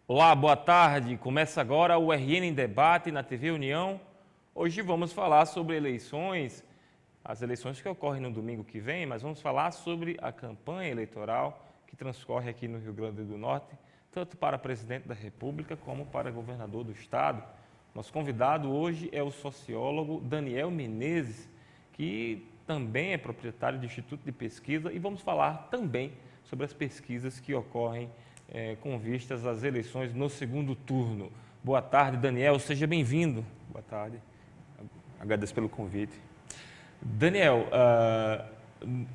Olá, boa tarde. Começa agora o RN em Debate na TV União. Hoje vamos falar sobre eleições, as eleições que ocorrem no domingo que vem, mas vamos falar sobre a campanha eleitoral que transcorre aqui no Rio Grande do Norte, tanto para presidente da República como para governador do estado. Nosso convidado hoje é o sociólogo Daniel Menezes, que também é proprietário do Instituto de Pesquisa, e vamos falar também sobre as pesquisas que ocorrem com vistas às eleições no segundo turno. Boa tarde, Daniel, seja bem-vindo. Boa tarde, agradeço pelo convite. Daniel,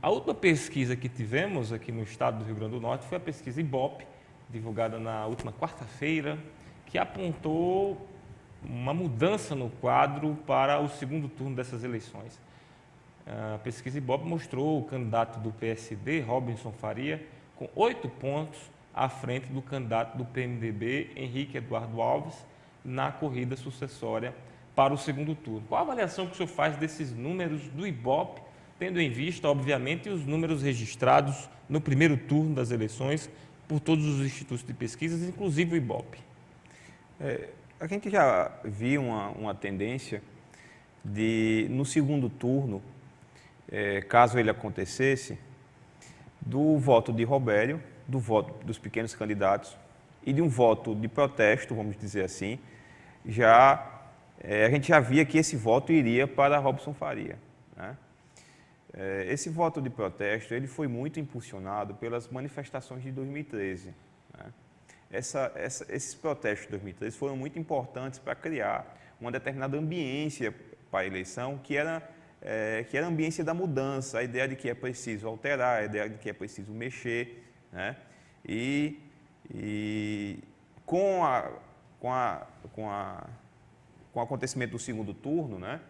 a última pesquisa que tivemos aqui no estado do Rio Grande do Norte foi a pesquisa Ibope, divulgada na última quarta-feira, que apontou uma mudança no quadro para o segundo turno dessas eleições. A pesquisa Ibope mostrou o candidato do PSD, Robinson Faria, com 8 pontos à frente do candidato do PMDB, Henrique Eduardo Alves, na corrida sucessória para o segundo turno. Qual a avaliação que o senhor faz desses números do Ibope, tendo em vista, obviamente, os números registrados no primeiro turno das eleições por todos os institutos de pesquisas, inclusive o Ibope? A gente já viu uma tendência de, no segundo turno, caso ele acontecesse, do voto de Robério, do voto dos pequenos candidatos e de um voto de protesto, vamos dizer assim, a gente já via que esse voto iria para Robinson Faria, né? Esse voto de protesto ele foi muito impulsionado pelas manifestações de 2013. Né? Esses protestos de 2013 foram muito importantes para criar uma determinada ambiência para a eleição, que era a ambiência da mudança, a ideia de que é preciso alterar, a ideia de que é preciso mexer, né? E com o acontecimento do segundo turno, né?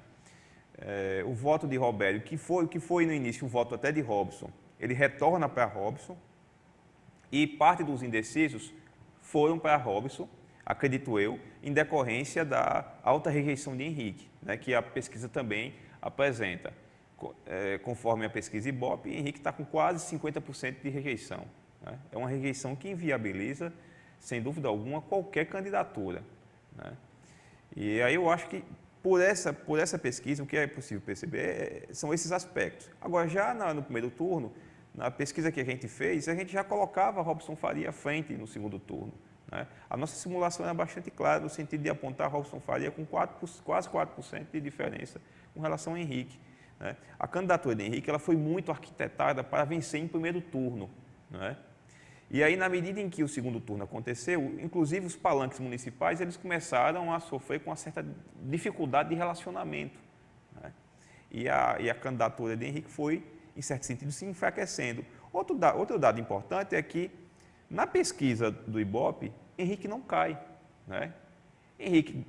O voto de Robério, que foi no início um voto até de Robson, ele retorna para Robson, e parte dos indecisos foram para Robson, acredito eu, em decorrência da alta rejeição de Henrique, né? Que a pesquisa também apresenta. Conforme a pesquisa Ibope, Henrique está com quase 50% de rejeição. Né? É uma rejeição que inviabiliza, sem dúvida alguma, qualquer candidatura. Né? E aí eu acho que, por essa pesquisa, o que é possível perceber são esses aspectos. Agora, já no primeiro turno, na pesquisa que a gente fez, a gente já colocava Robinson Faria à frente no segundo turno. Né? A nossa simulação era bastante clara, no sentido de apontar Robinson Faria com quase 4% de diferença com relação a Henrique. Né? A candidatura de Henrique ela foi muito arquitetada para vencer em primeiro turno. Né? E aí, na medida em que o segundo turno aconteceu, inclusive os palanques municipais, eles começaram a sofrer com uma certa dificuldade de relacionamento. Né? E a candidatura de Henrique foi, em certo sentido, se enfraquecendo. Outro dado importante é que, na pesquisa do Ibope, Henrique não cai. Né? Henrique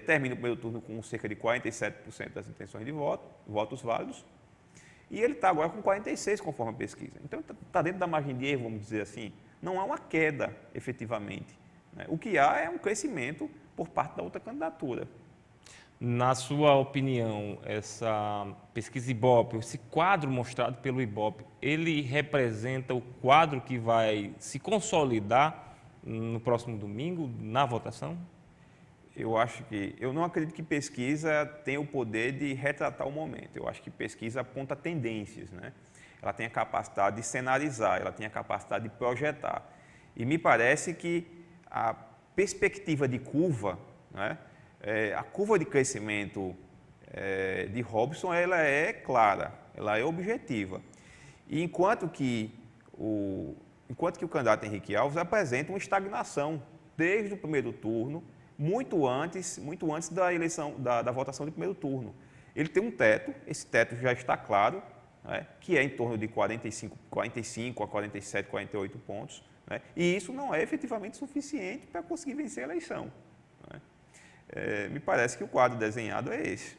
termina o primeiro turno com cerca de 47% das intenções de voto, votos válidos, e ele está agora com 46%, conforme a pesquisa. Então, está dentro da margem de erro, vamos dizer assim. Não há uma queda, efetivamente. Né? O que há é um crescimento por parte da outra candidatura. Na sua opinião, essa pesquisa Ibope, esse quadro mostrado pelo Ibope, ele representa o quadro que vai se consolidar no próximo domingo, na votação? Eu não acredito que pesquisa tenha o poder de retratar o momento. Eu acho que pesquisa aponta tendências, né? Ela tem a capacidade de cenarizar, ela tem a capacidade de projetar. E me parece que a perspectiva de curva, né? A curva de crescimento de Robson, ela é clara, ela é objetiva. E enquanto que o candidato Henrique Alves apresenta uma estagnação desde o primeiro turno, muito antes da eleição, da votação do primeiro turno. Ele tem um teto, esse teto já está claro, né, que é em torno de 45 a 47, 48 pontos, né, e isso não é efetivamente suficiente para conseguir vencer a eleição. Né. Me parece que o quadro desenhado é esse.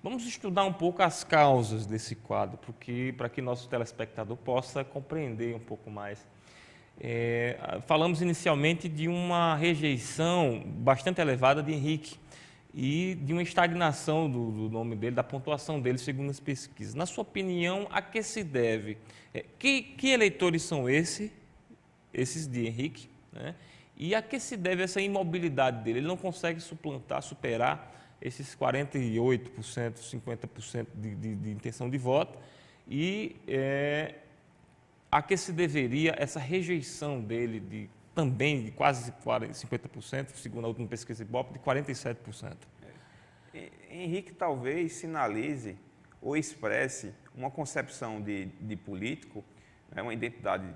Vamos estudar um pouco as causas desse quadro, para que nosso telespectador possa compreender um pouco mais. Falamos inicialmente de uma rejeição bastante elevada de Henrique e de uma estagnação do nome dele, da pontuação dele, segundo as pesquisas. Na sua opinião, a que se deve? Que eleitores são esses de Henrique, né? E a que se deve essa imobilidade dele? Ele não consegue superar esses 48%, 50% de intenção de voto. E a que se deveria essa rejeição dele também de quase 50%, segundo a última pesquisa Ibope, de 47%? Henrique talvez sinalize ou expresse uma concepção de político, né, uma identidade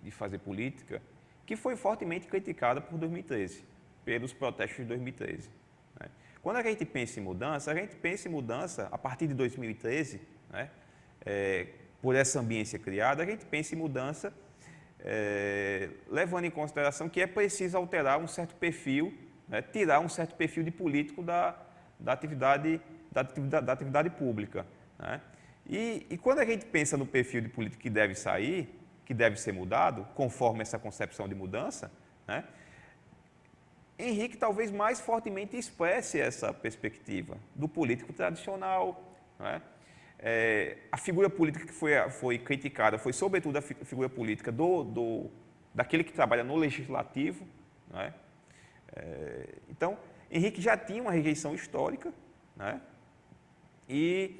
de fazer política, que foi fortemente criticada por 2013, pelos protestos de 2013. Né? Quando a gente pensa em mudança, a gente pensa em mudança a partir de 2013, né, por essa ambiência criada, a gente pensa em mudança levando em consideração que é preciso alterar um certo perfil, né, tirar um certo perfil de político da atividade pública. Né? E quando a gente pensa no perfil de político que deve sair, que deve ser mudado, conforme essa concepção de mudança, né, Henrique talvez mais fortemente expresse essa perspectiva do político tradicional. Né? A figura política que foi criticada foi, sobretudo, a figura política daquele que trabalha no legislativo. Né? Então, Henrique já tinha uma rejeição histórica, né? E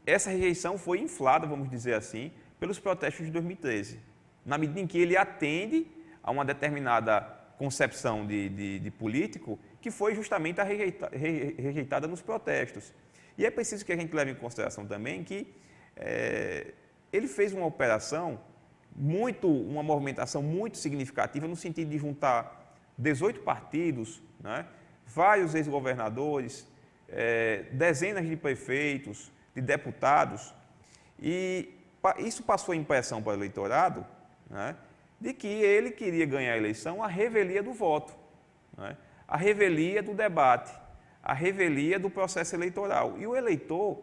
essa rejeição foi inflada, vamos dizer assim, pelos protestos de 2013, na medida em que ele atende a uma determinada concepção de político que foi justamente rejeitada nos protestos. E é preciso que a gente leve em consideração também que ele fez uma operação, uma movimentação muito significativa no sentido de juntar 18 partidos, né, vários ex-governadores, dezenas de prefeitos, de deputados, e isso passou a impressão para o eleitorado, né, de que ele queria ganhar a eleição à revelia do voto, né, à revelia do debate, à revelia do processo eleitoral. E o eleitor,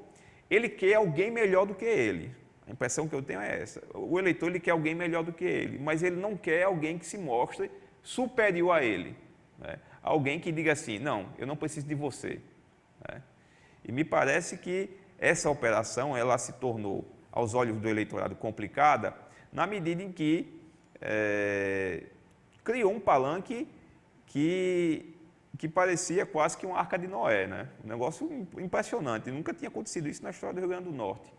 ele quer alguém melhor do que ele. A impressão que eu tenho é essa. O eleitor, ele quer alguém melhor do que ele, mas ele não quer alguém que se mostre superior a ele. Né? Alguém que diga assim, não, eu não preciso de você. Né? E me parece que essa operação, ela se tornou, aos olhos do eleitorado, complicada, na medida em que criou um palanque que parecia quase que uma arca de Noé, né? Um negócio impressionante, nunca tinha acontecido isso na história do Rio Grande do Norte.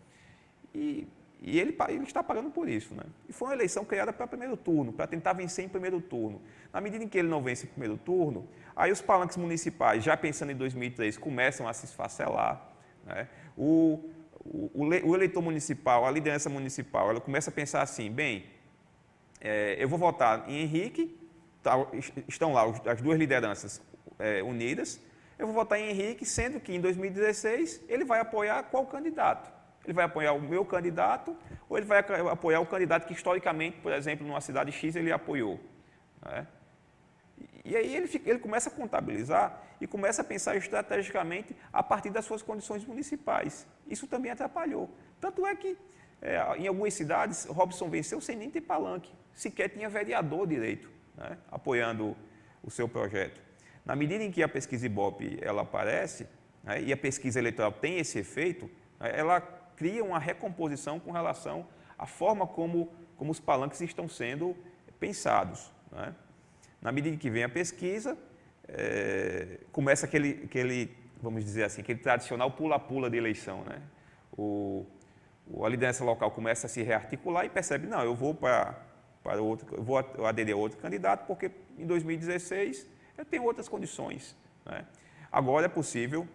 E ele está pagando por isso. Né? E foi uma eleição criada para primeiro turno, para tentar vencer em primeiro turno. Na medida em que ele não vence em primeiro turno, aí os palanques municipais, já pensando em 2003, começam a se esfacelar. Né? O eleitor municipal, a liderança municipal, ela começa a pensar assim, bem, eu vou votar em Henrique, estão lá as duas lideranças unidas, eu vou votar em Henrique, sendo que em 2016 ele vai apoiar qual candidato? Ele vai apoiar o meu candidato ou ele vai apoiar o candidato que historicamente, por exemplo, numa cidade X ele apoiou? Né? E aí ele começa a contabilizar e começa a pensar estrategicamente a partir das suas condições municipais. Isso também atrapalhou. Tanto é que em algumas cidades Robson venceu sem nem ter palanque, sequer tinha vereador direito, né, apoiando o seu projeto. Na medida em que a pesquisa Ibope ela aparece, né, e a pesquisa eleitoral tem esse efeito, né, ela cria uma recomposição com relação à forma como os palanques estão sendo pensados. Né? Na medida em que vem a pesquisa, começa aquele, vamos dizer assim, aquele tradicional pula-pula de eleição. Né? A liderança local começa a se rearticular e percebe, não, eu vou eu vou aderir a outro candidato porque em 2016 eu tenho outras condições. Né? Agora é possível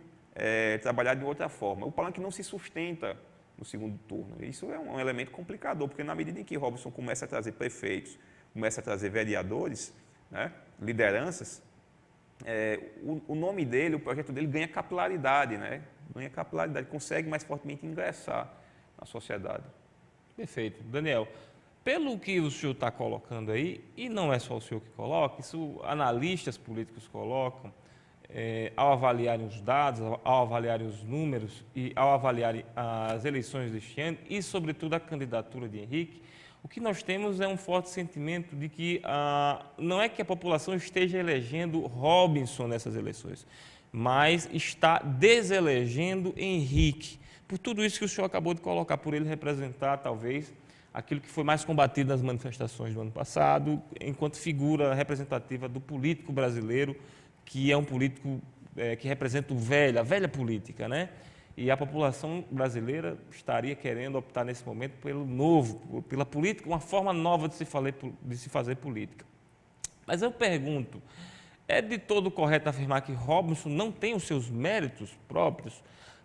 trabalhar de outra forma. O palanque não se sustenta no segundo turno. Isso é um elemento complicador, porque na medida em que Robson começa a trazer prefeitos, começa a trazer vereadores, né, lideranças, o nome dele, o projeto dele ganha capilaridade, né? Ganha capilaridade, consegue mais fortemente ingressar na sociedade. Perfeito. Daniel, pelo que o senhor está colocando aí, e não é só o senhor que coloca, isso analistas políticos colocam, ao avaliarem os dados, ao avaliarem os números e ao avaliarem as eleições deste ano e, sobretudo, a candidatura de Henrique, o que nós temos é um forte sentimento de que não é que a população esteja elegendo Robson nessas eleições, mas está deselegendo Henrique, por tudo isso que o senhor acabou de colocar, por ele representar, talvez, aquilo que foi mais combatido nas manifestações do ano passado, enquanto figura representativa do político brasileiro, que é um político que representa a velha política, né? E a população brasileira estaria querendo optar nesse momento pelo novo, pela política, uma forma nova de se fazer política. Mas eu pergunto, é de todo correto afirmar que Robson não tem os seus méritos próprios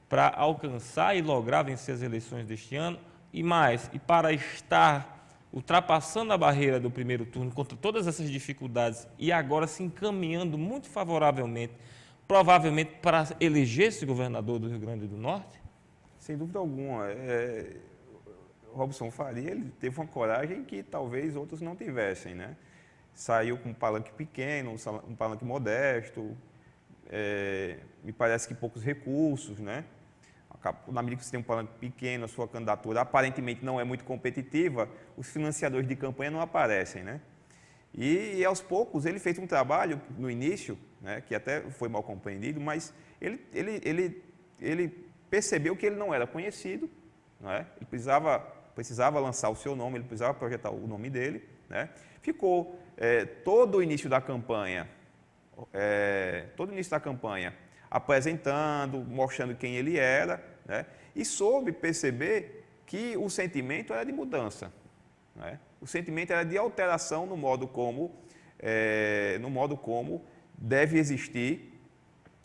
para alcançar e lograr vencer as eleições deste ano? E mais, e para estar ultrapassando a barreira do primeiro turno contra todas essas dificuldades e agora se encaminhando muito favoravelmente, provavelmente para eleger-se governador do Rio Grande do Norte? Sem dúvida alguma. Robson Faria, ele teve uma coragem que talvez outros não tivessem, né? Saiu com um palanque pequeno, um palanque modesto, me parece que poucos recursos, né? Na medida que você tem um palanque pequeno, a sua candidatura aparentemente não é muito competitiva, os financiadores de campanha não aparecem, né? E aos poucos ele fez um trabalho no início, né, que até foi mal compreendido, mas ele percebeu que ele não era conhecido, né? Ele precisava lançar o seu nome, ele precisava projetar o nome dele, né? Ficou todo o início da campanha, apresentando, mostrando quem ele era, né? E soube perceber que o sentimento era de mudança, né? O sentimento era de alteração no modo como deve existir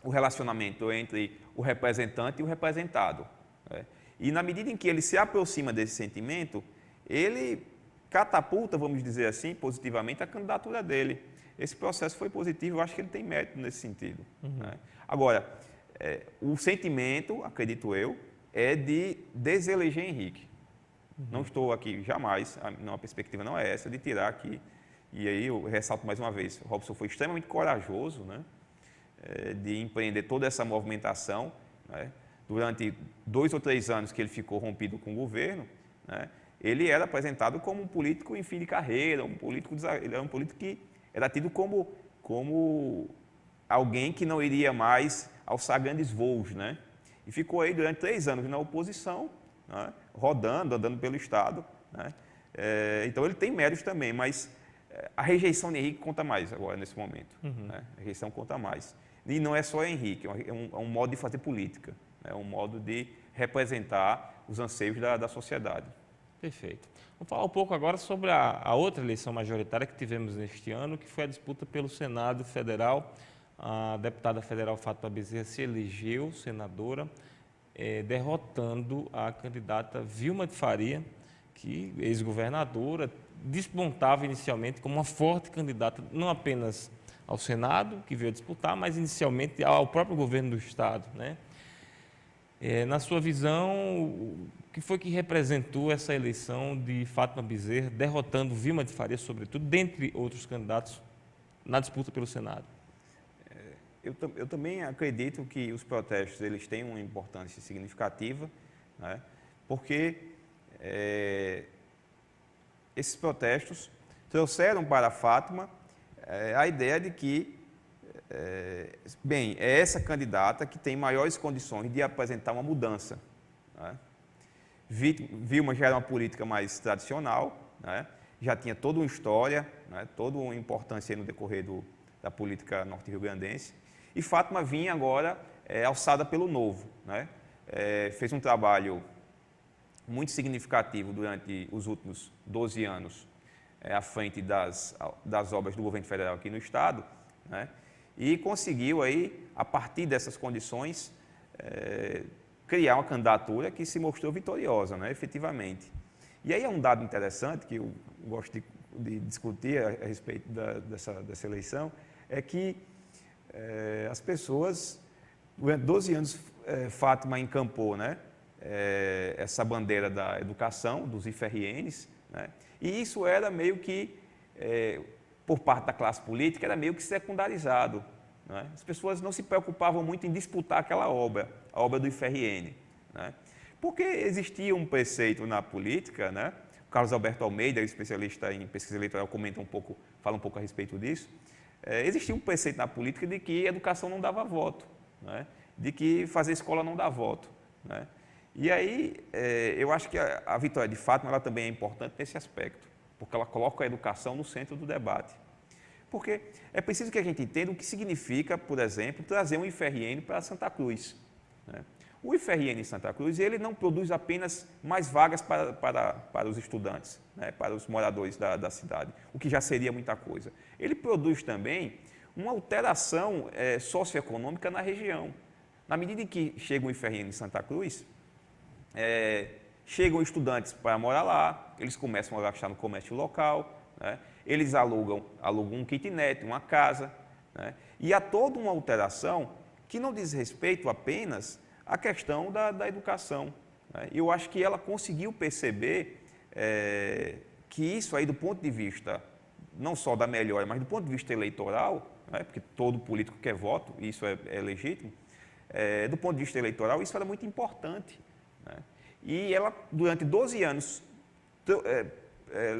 o relacionamento entre o representante e o representado, né? E na medida em que ele se aproxima desse sentimento, ele catapulta, vamos dizer assim, positivamente a candidatura dele. Esse processo foi positivo, eu acho que ele tem mérito nesse sentido, né? Agora, o sentimento, acredito eu, é de deseleger Henrique. Não estou aqui jamais, a perspectiva não é essa, de tirar aqui, e aí eu ressalto mais uma vez, o Robson foi extremamente corajoso, né, de empreender toda essa movimentação, né, durante 2 ou 3 anos que ele ficou rompido com o governo, né, ele era apresentado como um político em fim de carreira, ele era um político que era tido como alguém que não iria mais alçar grandes voos, né? E ficou aí durante 3 anos na oposição, né? Rodando, andando pelo Estado, né? Então ele tem méritos também, mas a rejeição de Henrique conta mais agora, nesse momento, né? A rejeição conta mais. E não é só Henrique, é um modo de fazer política, né? É um modo de representar os anseios da sociedade. Perfeito. Vamos falar um pouco agora sobre a outra eleição majoritária que tivemos neste ano, que foi a disputa pelo Senado Federal. A deputada federal Fátima Bezerra se elegeu senadora, derrotando a candidata Vilma de Faria, que, ex-governadora, despontava inicialmente como uma forte candidata, não apenas ao Senado, que veio disputar, mas inicialmente ao próprio governo do Estado, né? Na sua visão, o que foi que representou essa eleição de Fátima Bezerra, derrotando Vilma de Faria, sobretudo, dentre outros candidatos, na disputa pelo Senado? Eu também acredito que os protestos eles têm uma importância significativa, né? Porque esses protestos trouxeram para a Fátima a ideia de que é essa candidata que tem maiores condições de apresentar uma mudança, né? Vilma já era uma política mais tradicional, né? Já tinha toda uma história, né? Toda uma importância no decorrer da política norte-riograndense, e Fátima vinha agora alçada pelo novo, né? Fez um trabalho muito significativo durante os últimos 12 anos à frente das obras do governo federal aqui no Estado, né? E conseguiu aí, a partir dessas condições, criar uma candidatura que se mostrou vitoriosa, né, efetivamente. E aí é um dado interessante que eu gosto de discutir a respeito dessa eleição, é que as pessoas, durante 12 anos, Fátima encampou, né, essa bandeira da educação, dos IFRNs, né, e isso era meio que por parte da classe política, era meio que secundarizado, né? As pessoas não se preocupavam muito em disputar aquela obra, a obra do IFRN, né? Porque existia um preceito na política, né? O Carlos Alberto Almeida, especialista em pesquisa eleitoral, fala um pouco a respeito disso. Existia um preceito na política de que educação não dava voto, né? De que fazer escola não dá voto, né? E aí, eu acho que a Vitória de Fátima ela também é importante nesse aspecto, porque ela coloca a educação no centro do debate. Porque é preciso que a gente entenda o que significa, por exemplo, trazer um IFRN para Santa Cruz, né? O IFRN em Santa Cruz, ele não produz apenas mais vagas para os estudantes, né? Para os moradores da cidade, o que já seria muita coisa. Ele produz também uma alteração socioeconômica na região. Na medida em que chega o IFRN em Santa Cruz, chegam estudantes para morar lá, eles começam a gastar no comércio local, né? Eles alugam um kitnet, uma casa, né? E há toda uma alteração que não diz respeito apenas à questão da educação, né? Eu acho que ela conseguiu perceber que isso aí, do ponto de vista não só da melhora, mas do ponto de vista eleitoral, né? Porque todo político quer voto, e isso é legítimo, do ponto de vista eleitoral, isso era muito importante, né? E ela, durante 12 anos,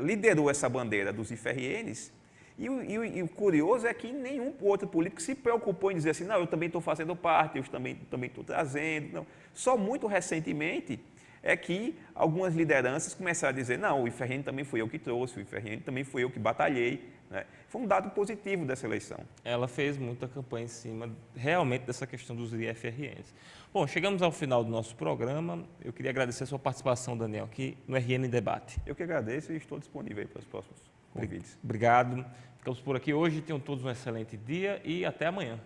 liderou essa bandeira dos IFRNs, e o curioso é que nenhum outro político se preocupou em dizer assim, não, eu também estou fazendo parte, eu também estou trazendo. Não. Só muito recentemente é que algumas lideranças começaram a dizer, não, o IFRN também foi eu que trouxe, o IFRN também foi eu que batalhei, né? Foi um dado positivo dessa eleição. Ela fez muita campanha em cima, realmente, dessa questão dos IFRNs. Bom, chegamos ao final do nosso programa. Eu queria agradecer a sua participação, Daniel, aqui no RN Debate. Eu que agradeço e estou disponível aí para os próximos convites. Obrigado. Ficamos por aqui hoje. Tenham todos um excelente dia e até amanhã.